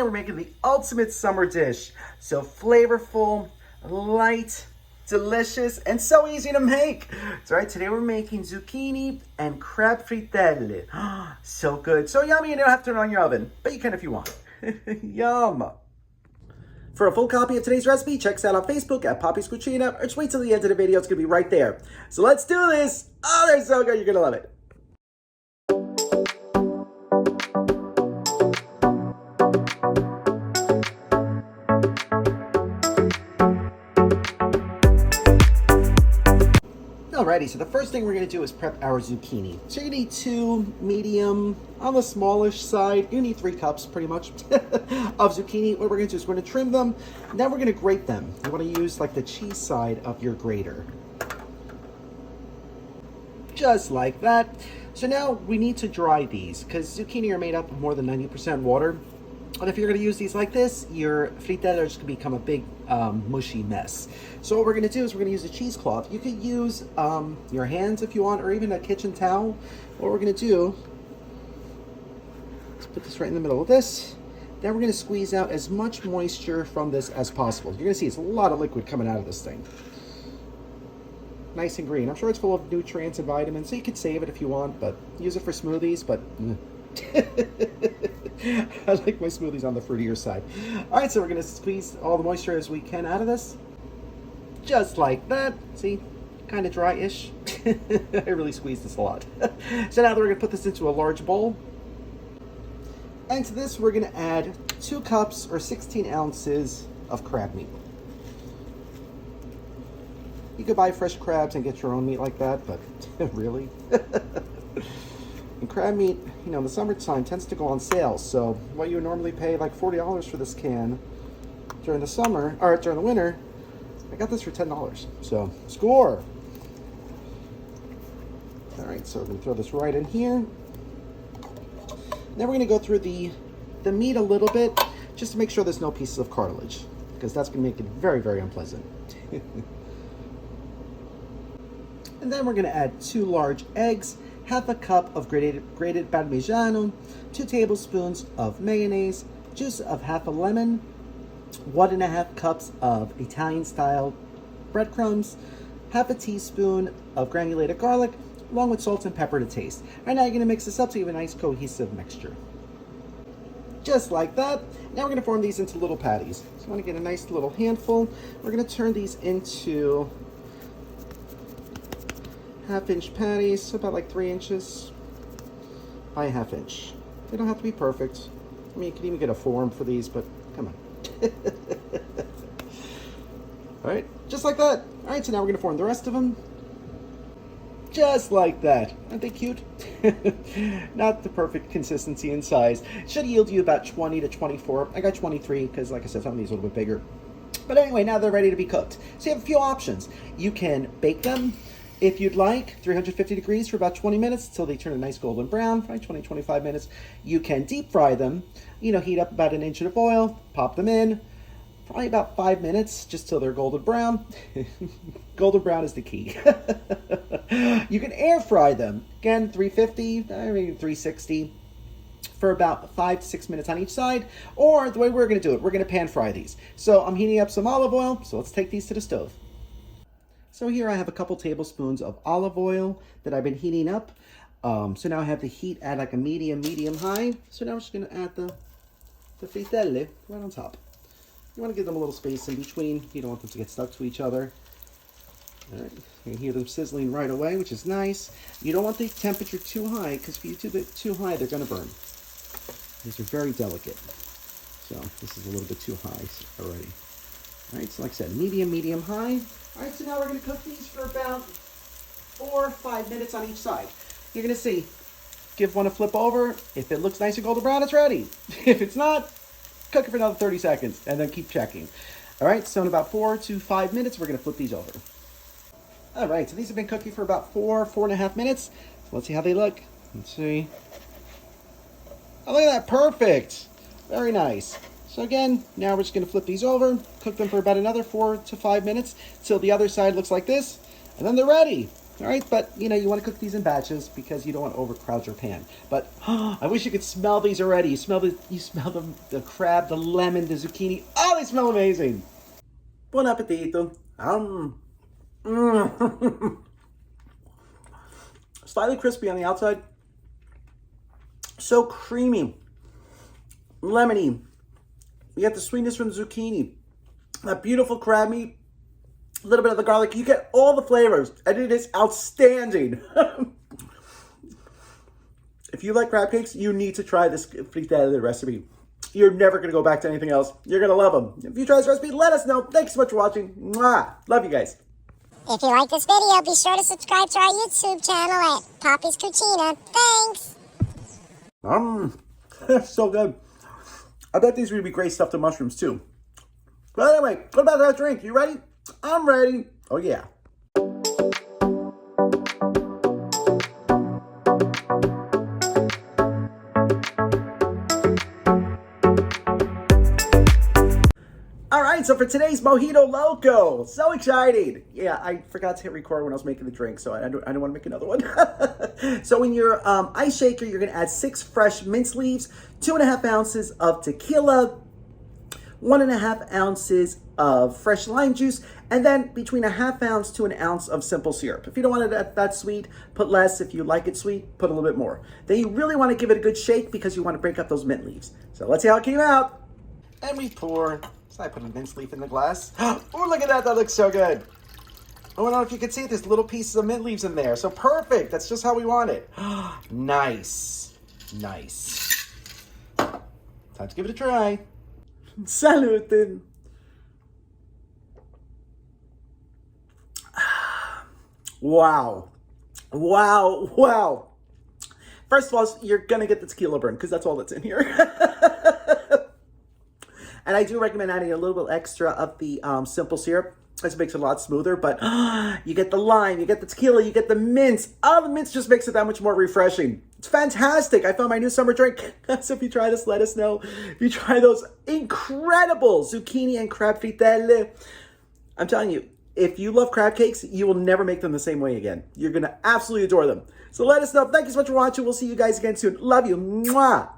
today we're making the ultimate summer dish. So flavorful, light, delicious, and so easy to make. That's right, today we're making zucchini and crab frittelle. So good, so yummy, you don't have to turn on your oven, but you can if you want. Yum. For a full copy of today's recipe, check us out on Facebook at Poppy's Cucina, or just wait till the end of the video, it's gonna be right there. So let's do this. Oh, they're so good, you're gonna love it. Alrighty, so the first thing we're going to do is prep our zucchini. So you need 2 medium, on the smallish side, you need 3 cups pretty much of zucchini. What we're going to do is we're going to trim them, and then we're going to grate them. You want to use like the cheese side of your grater. Just like that. So now we need to dry these, because zucchini are made up of more than 90% water. And if you're going to use these like this, your frittellers can become a big mushy mess. So what we're going to do is we're going to use a cheesecloth. You could use your hands if you want, or even a kitchen towel. What we're going to do is put this right in the middle of this. Then we're going to squeeze out as much moisture from this as possible. You're going to see it's a lot of liquid coming out of this thing. Nice and green. I'm sure it's full of nutrients and vitamins, so you could save it if you want, but use it for smoothies, but I like my smoothies on the fruitier side. All right, so we're going to squeeze all the moisture as we can out of this. Just like that. See, kind of dry-ish. I really squeezed this a lot. So now we're going to put this into a large bowl. And to this, we're going to add 2 cups or 16 ounces of crab meat. You could buy fresh crabs and get your own meat like that, but really? And crab meat, you know, in the summertime tends to go on sale. So what you would normally pay like $40 for this can during the summer, or during the winter, I got this for $10. So score. All right, so we're gonna throw this right in here. Then we're gonna go through the meat a little bit, just to make sure there's no pieces of cartilage, because that's gonna make it very, very unpleasant. And then we're gonna add 2 large eggs, half a cup of grated Parmigiano, 2 tablespoons of mayonnaise, juice of half a lemon, 1.5 cups of Italian-style breadcrumbs, half a teaspoon of granulated garlic, along with salt and pepper to taste. Right now you're going to mix this up so you have a nice cohesive mixture. Just like that. Now we're going to form these into little patties. So I want to get a nice little handful. We're going to turn these into half-inch patties, so about like 3 inches by a ½ inch. They don't have to be perfect. I mean, you could even get a form for these, but come on. All right, just like that. All right, so now we're gonna form the rest of them. Just like that. Aren't they cute? Not the perfect consistency and size. Should yield you about 20 to 24. I got 23 because, like I said, some of these are a little bit bigger. But anyway, now they're ready to be cooked. So you have a few options. You can bake them, if you'd like, 350 degrees for about 20 minutes until they turn a nice golden brown, probably 20, 25 minutes. You can deep fry them, you know, heat up about 1 inch of oil, pop them in, probably about 5 minutes, just till they're golden brown. Golden brown is the key. You can air fry them, again, 350, I mean 360, for about 5 to 6 minutes on each side. Or the way we're gonna do it, we're gonna pan fry these. So I'm heating up some olive oil, so let's take these to the stove. So here I have a couple tablespoons of olive oil that I've been heating up. So now I have the heat at like a medium high. So now I'm just going to add the frittelle right on top. You want to give them a little space in between. You don't want them to get stuck to each other. All right, you can hear them sizzling right away, which is nice. You don't want the temperature too high, because if you do it too high, they're going to burn. These are very delicate. So this is a little bit too high already. All right, so like I said, medium high. All right, so now we're going to cook these for about 4 or 5 minutes on each side. You're going to see, give one a flip over. If it looks nice and golden brown, it's ready. If it's not, cook it for another 30 seconds and then keep checking. All right, so in about 4 to 5 minutes, we're going to flip these over. All right, so these have been cooking for about 4.5 minutes. So let's see how they look. Let's see. Oh, look at that, perfect. Very nice. So again, now we're just going to flip these over, cook them for about another 4 to 5 minutes till the other side looks like this, and then they're ready. All right, but you know, you want to cook these in batches because you don't want to overcrowd your pan. But I wish you could smell these already. You smell the crab, the lemon, the zucchini. Oh, they smell amazing. Buon appetito. Slightly crispy on the outside. So creamy. Lemony. You get the sweetness from the zucchini. That beautiful crab meat. A little bit of the garlic. You get all the flavors. And it is outstanding. If you like crab cakes, you need to try this frittelle recipe. You're never going to go back to anything else. You're going to love them. If you try this recipe, let us know. Thanks so much for watching. Mwah. Love you guys. If you like this video, be sure to subscribe to our YouTube channel at Poppy's Cucina. Thanks! That's so good. I bet these would be great stuffed with mushrooms too. But anyway, what about that drink? You ready? I'm ready. Oh yeah. All right, so for today's Mojito Loco, so exciting. Yeah, I forgot to hit record when I was making the drink, so I don't want to make another one. So in your ice shaker, you're going to add 6 fresh mint leaves, 2.5 ounces of tequila, 1.5 ounces of fresh lime juice, and then between 1/2 ounce to 1 ounce of simple syrup. If you don't want it that sweet, put less. If you like it sweet, put a little bit more. Then you really want to give it a good shake because you want to break up those mint leaves. So let's see how it came out. And we pour. So I put a mint leaf in the glass. Oh, look at that. That looks so good. Oh, I don't know if you can see it. There's little pieces of mint leaves in there. So perfect. That's just how we want it. Nice. Nice. Time to give it a try. Salute. Wow. Wow. Wow. First of all, you're going to get the tequila burn because that's all that's in here. And I do recommend adding a little bit extra of the simple syrup. This makes it a lot smoother, but you get the lime, you get the tequila, you get the mints. Oh, the mints just makes it that much more refreshing. It's fantastic. I found my new summer drink. So if you try this, let us know. If you try those incredible zucchini and crab frittelle, I'm telling you, if you love crab cakes, you will never make them the same way again. You're going to absolutely adore them. So let us know. Thank you so much for watching. We'll see you guys again soon. Love you. Mwah.